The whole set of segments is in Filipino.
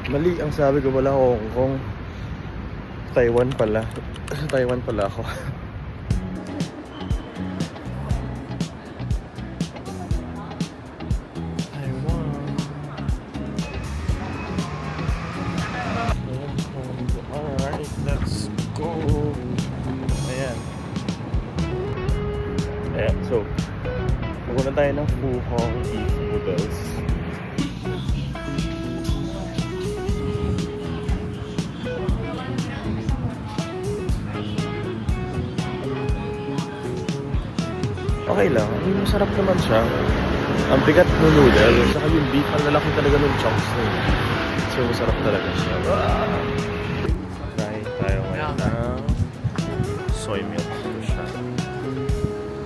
Mali ang sabi ko, wala Hong Kong. Taiwan pala. Taiwan pala ako. Taiwan. Alright, let's go. Ayan. Ayan, so pupunta tayo ng Fu Hong Beef Noodles. Okay lang, masarap naman siya. Ang bigat ng noodle, saka yung beef, ang lalaki talaga ng chunks na yun. So masarap talaga siya. Kain tayo ngayon ng soy milk. Ito siya.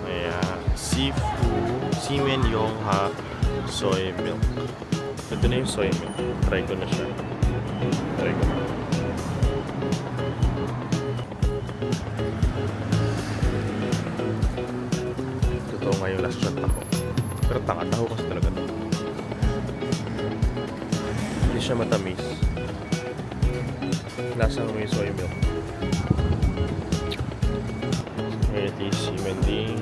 Ayan, Simen Yongha soy milk. Ito na yung soy milk. Try ko na siya. Try ko na. Totoo nga yung last shot ako. Pero tanga-taho kasi talaga ito. Hindi siya matamis. Lasang may soy milk. Here it is, Simending.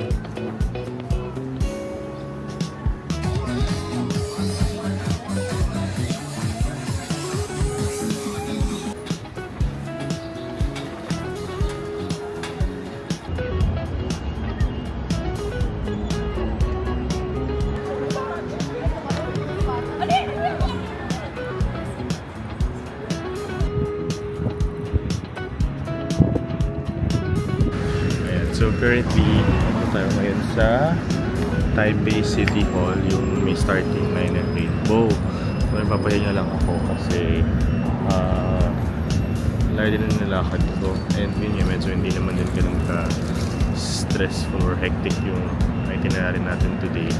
So currently, tayo ngayon sa Taipei City Hall, yung may starting line ng Rainbow. So napapahinga lang ako kasi layo din ang nilakad ko. And yun yung medyo hindi naman din ganun ka stressful or hectic yung itinerary natin today.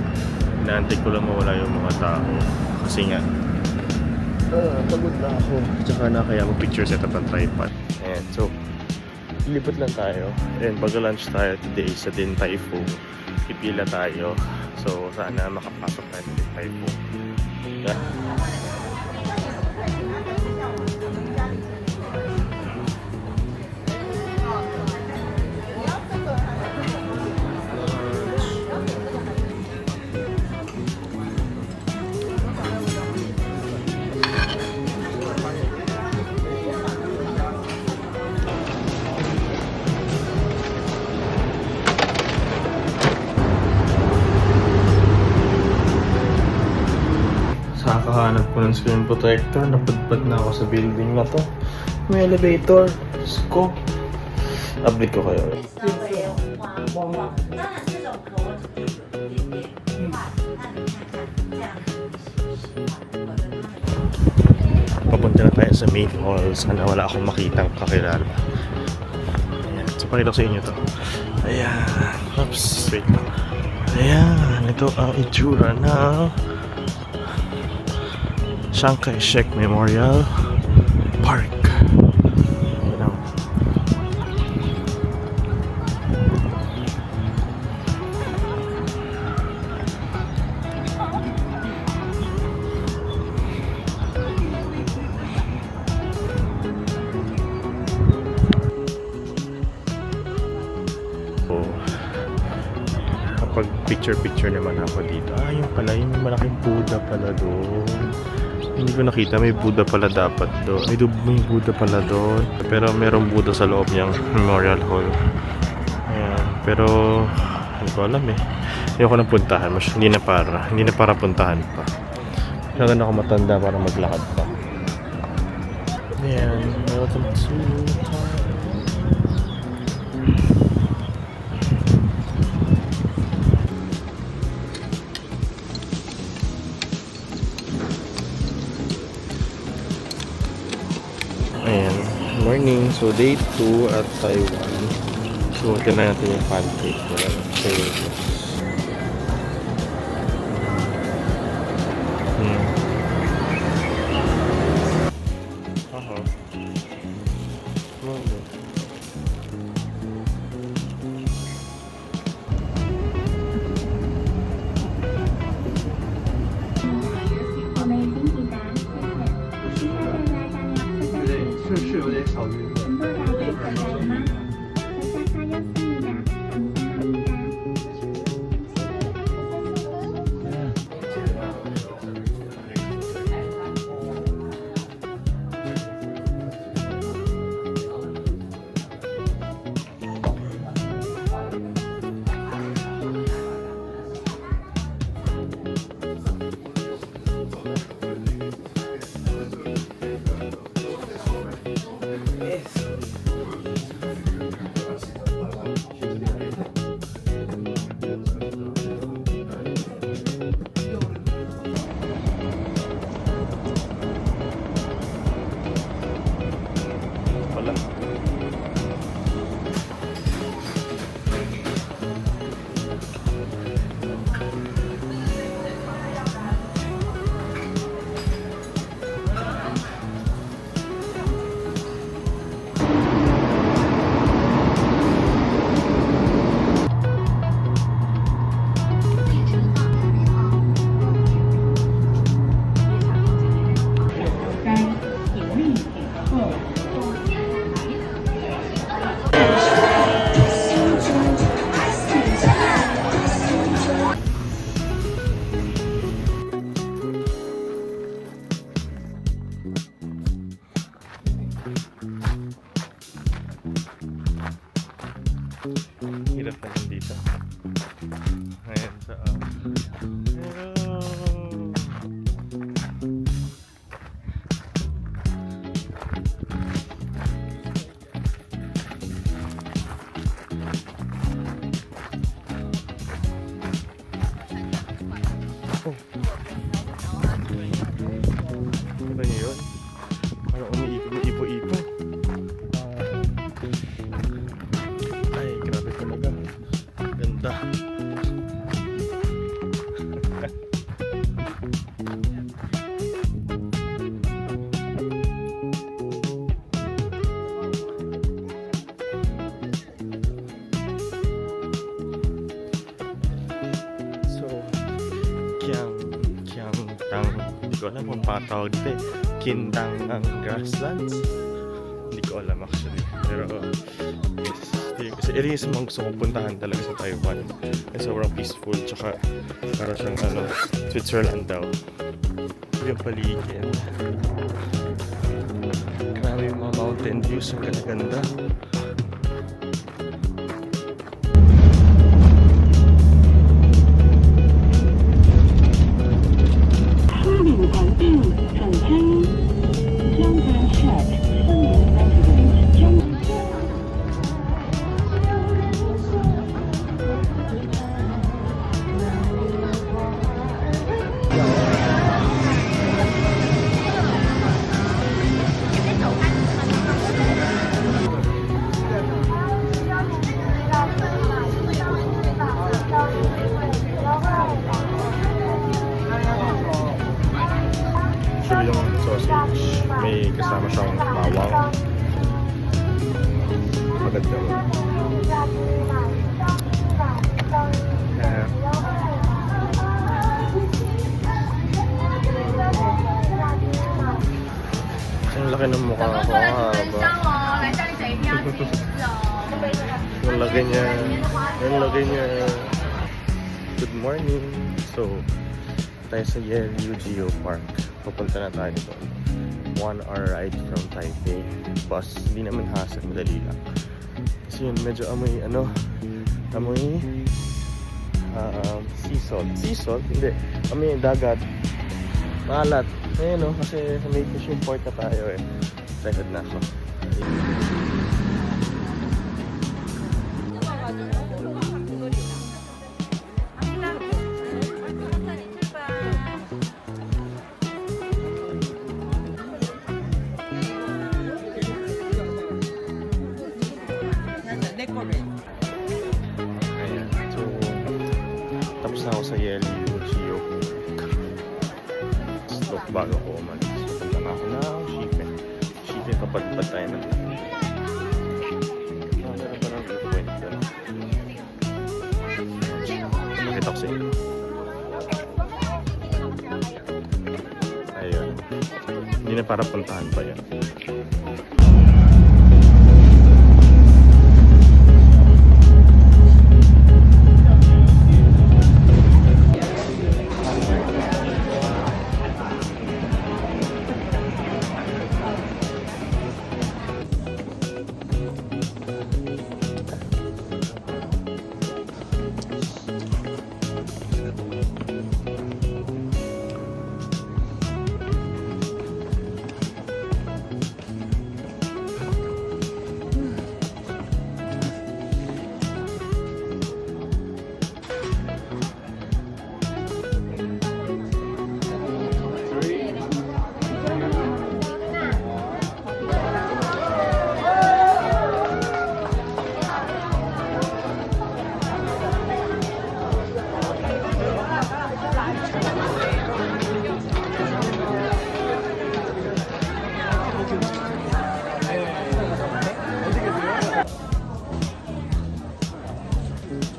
Inaantay ko lang mawala yung mga tao kasi nga pagod na ako. Tsaka na kaya mag-picture setup ng tripod. And so lipot lang tayo and mag-lunch tayo today sa Din Tai Fung. Pipila tayo, so sana makapasok tayo sa Din Tai Fung. Yeah. Kakahanap ko ng screen protector. Napadpad na ako sa building na to. May elevator. Diyos ko. Update ko kayo. Papunta na tayo sa main hall. Sana wala akong makitang kakilala. Ayan. So pakita ko sa inyo to. Ayan. Oops. Wait lang. Ayan. Ito ang itsura na Chiang Kai-shek Memorial Park. So, kapag picture naman ako dito, yung pala, yung malaking Buddha pala doon. Hindi ko nakita, may Buddha pala dapat doon. May Buddha pala doon. Pero merong Buddha sa loob niyang Memorial Hall. Ayan. Pero, hindi ko alam eh. Ayoko nang puntahan. Hindi na para puntahan pa. Kailangan ako matanda para maglakad pa. Ayan. Welcome to Ayan, morning. So, day 2 at Taiwan. So, tignan natin yung pancake nila. So, 是有点小晕的。 Wala. Hirap na dito. Ayan sa Hello. Oh. Ano niyo yun? Parang umiipo-ipo. Ay, grabe talaga. Ganda. So, Kiangtang, hindi ko alam kung patawag dito eh. Kintang ang grasslands. Hindi ko alam actually. Pero, yes. Kasi area is mga gusto kong puntahan talaga sa Taiwan. Kasi sobrang peaceful. Tsaka, para siyang Switzerland daw. Yung paligid. Grabe yung mga mountain views. Ang ganda-ganda. Actually yung sausage, may kasama siyang bawang. Maganda mo. Ang laki ng mukha ko. Ang laki niya. Ang laki niya. Good morning. So, tayo sa Yelyu Geo Park. Pupunta na tayo doon. 1 hour ride from Taipei. Bus, hindi naman hassle, madali lang. Kasi yun, medyo amoy, amoy sea salt. Sea salt? Hindi. Amoy dagat. Maalat. Ayun kasi sa may fishing port na tayo eh. Excited na ako. Ayan. So, tapos na ako sa Yelyu Geo Park. Bago ko umalis. Punta na ako ng Shipe. Shipe papadpad tayo na. Meron pa ng viewpoint doon. Nakita ko sa inyo. Ayun. Hindi Yun na para puntahan pa yan.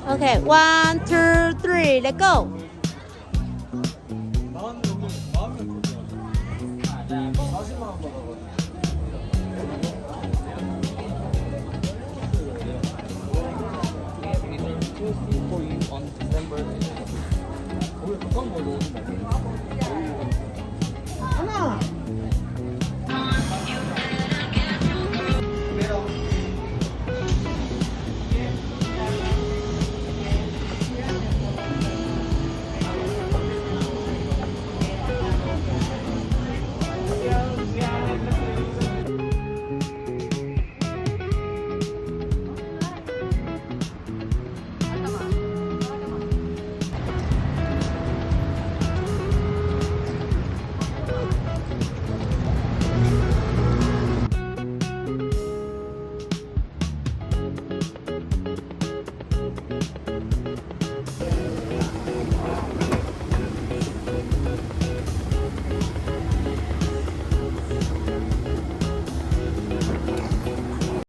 Okay, 1, 2, 3, let's go. 하나.